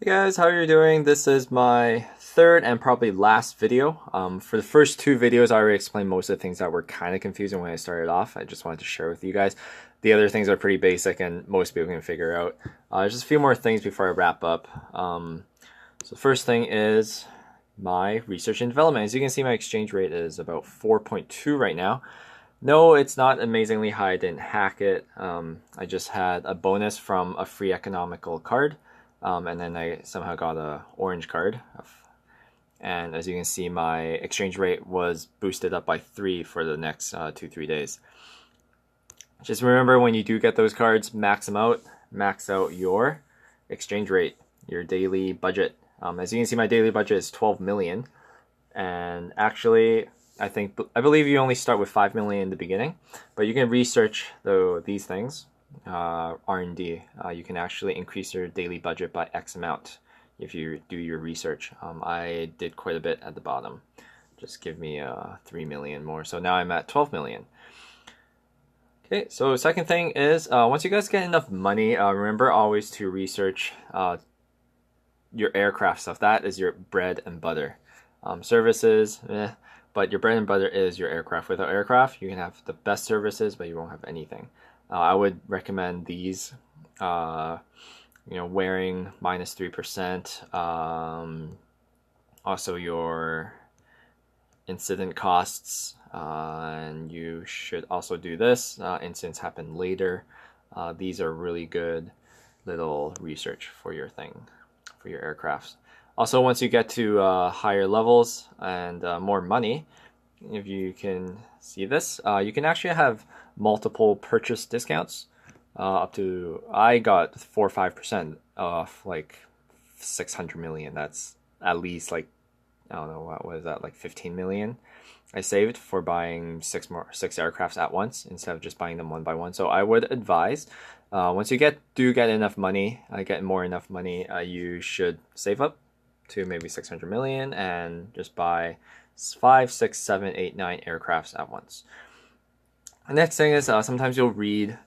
Hey guys, how are you doing? This is my third and probably last video. For the first two videos, I already explained most of the things that were kind of confusing when I started off. I just wanted to share with you guys. The other things are pretty basic and most people can figure out. Just a few more things before I wrap up. So the first thing is my research and development. As you can see, my exchange rate is about 4.2 right now. No, it's not amazingly high. I didn't hack it. I just had a bonus from a free economical card. And then I somehow got a orange card. And as you can see, my exchange rate was boosted up by 3 for the next 2-3 days. Just remember, when you do get those cards, max them out. Max out your exchange rate, your daily budget. As you can see, my daily budget is 12 million. And actually, I believe you only start with 5 million in the beginning, but you can research these things. R&D, you can actually increase your daily budget by X amount if you do your research. I did quite a bit at the bottom. Just give me 3 million more. So now I'm at 12 million. Okay, so second thing is, once you guys get enough money, remember always to research your aircraft stuff. That is your bread and butter. Services, but your bread and butter is your aircraft. Without aircraft, you can have the best services, but you won't have anything. I would recommend these, wearing -3%. Also your incident costs, and you should also do this. Incidents happen later. These are really good little research for your for your aircrafts. Also, once you get to higher levels and more money, if you can see this, you can actually have multiple purchase discounts up to, I got 4 or 5% off like 600 million. That's at least like, I don't know, what was that, like 15 million I saved for buying six aircrafts at once instead of just buying them one by one. So I would advise, once you get enough money, enough money, you should save up to maybe 600 million and just buy 5, 6, 7, 8, 9 aircrafts at once. The next thing is, sometimes you'll read,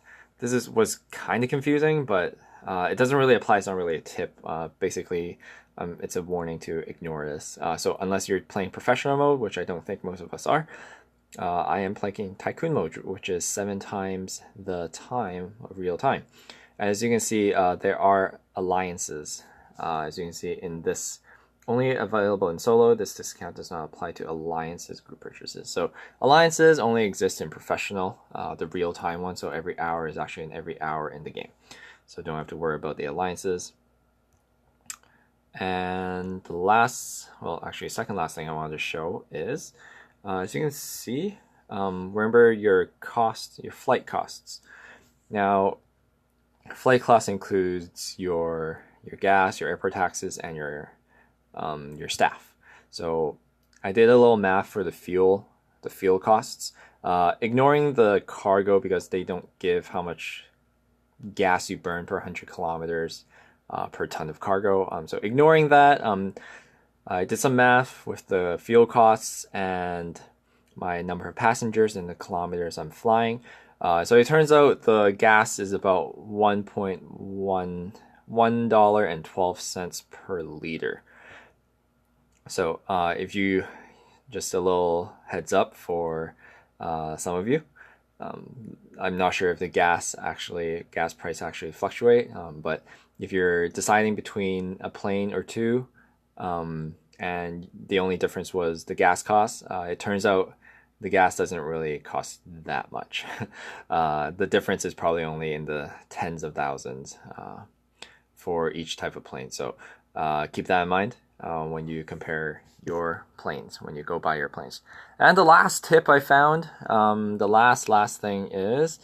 was kind of confusing, but it doesn't really apply. It's not really a tip. Basically, it's a warning to ignore this. So unless you're playing professional mode, which I don't think most of us are, I am playing Tycoon mode, which is 7 times the time of real time. As you can see, there are alliances. As you can see in this, only available in solo. This discount does not apply to alliances group purchases. So alliances only exist in professional, the real-time one. So every hour is actually in every hour in the game. So don't have to worry about the alliances. And the last, well, actually second last thing I wanted to show is, as you can see, remember your costs, your flight costs. Now, flight cost includes your gas, your airport taxes, and your staff. So I did a little math for the fuel costs, ignoring the cargo because they don't give how much gas you burn per 100 kilometers per ton of cargo. So ignoring that, I did some math with the fuel costs and my number of passengers and the kilometers I'm flying. So it turns out the gas is about $1.12 per liter. So if you, just a little heads up for some of you, I'm not sure if the gas price actually fluctuate, but if you're deciding between a plane or two, and the only difference was the gas cost, it turns out the gas doesn't really cost that much. The difference is probably only in the tens of thousands for each type of plane. So keep that in mind when you compare your planes, when you go buy your planes. And the last tip I found, the last thing is,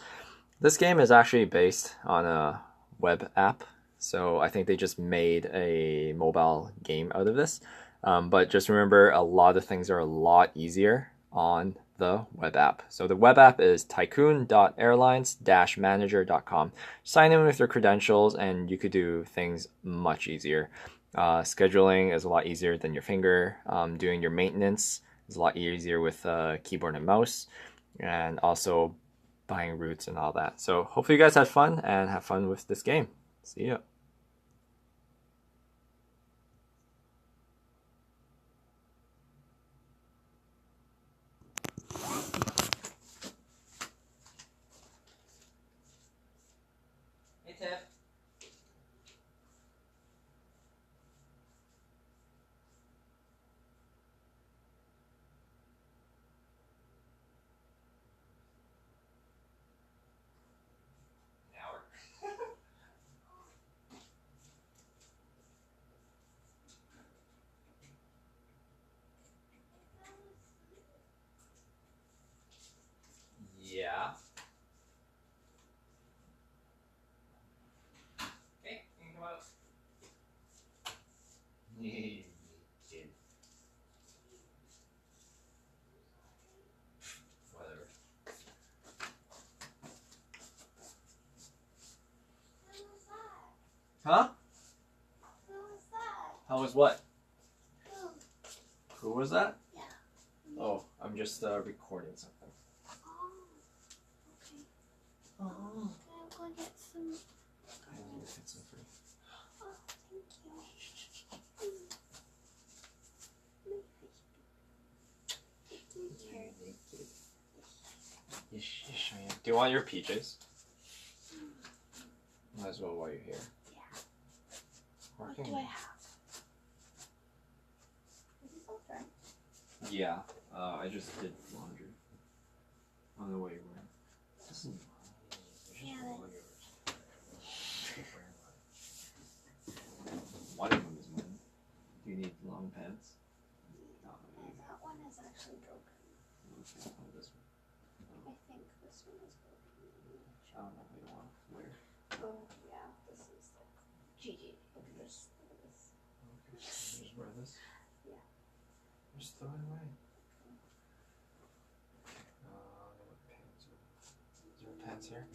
this game is actually based on a web app. So I think they just made a mobile game out of this. But just remember, a lot of things are a lot easier on the web app. So the web app is tycoon.airlines-manager.com. Sign in with your credentials and you could do things much easier. Scheduling is a lot easier than your finger. Doing your maintenance is a lot easier with keyboard and mouse. And also buying routes and all that. So hopefully you guys had fun and have fun with this game. See ya. How was what? Oh. Who was that? Yeah. Oh, I'm just recording something. Oh. Okay. Oh. I'll go get some. I need to get some free. Oh, thank you. Do you want your peaches? Might as well while you're here. Yeah. What do I have? Is this all dry? Yeah. I just did laundry. On the way you were. This is Yeah. One of them is mine. Do you need long pants? No, That one is actually broken. Okay, oh, this one. I think this one is broken. I don't know what you want. Where? Oh, yeah. This is like GG. Look at this. Look at this. Okay, just wear this? Yeah. Just throw it away. What pants are... Is there pants here?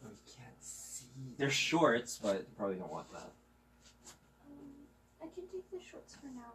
Oh, you can't see. They're shorts, but you probably don't want that. I can take the shorts for now.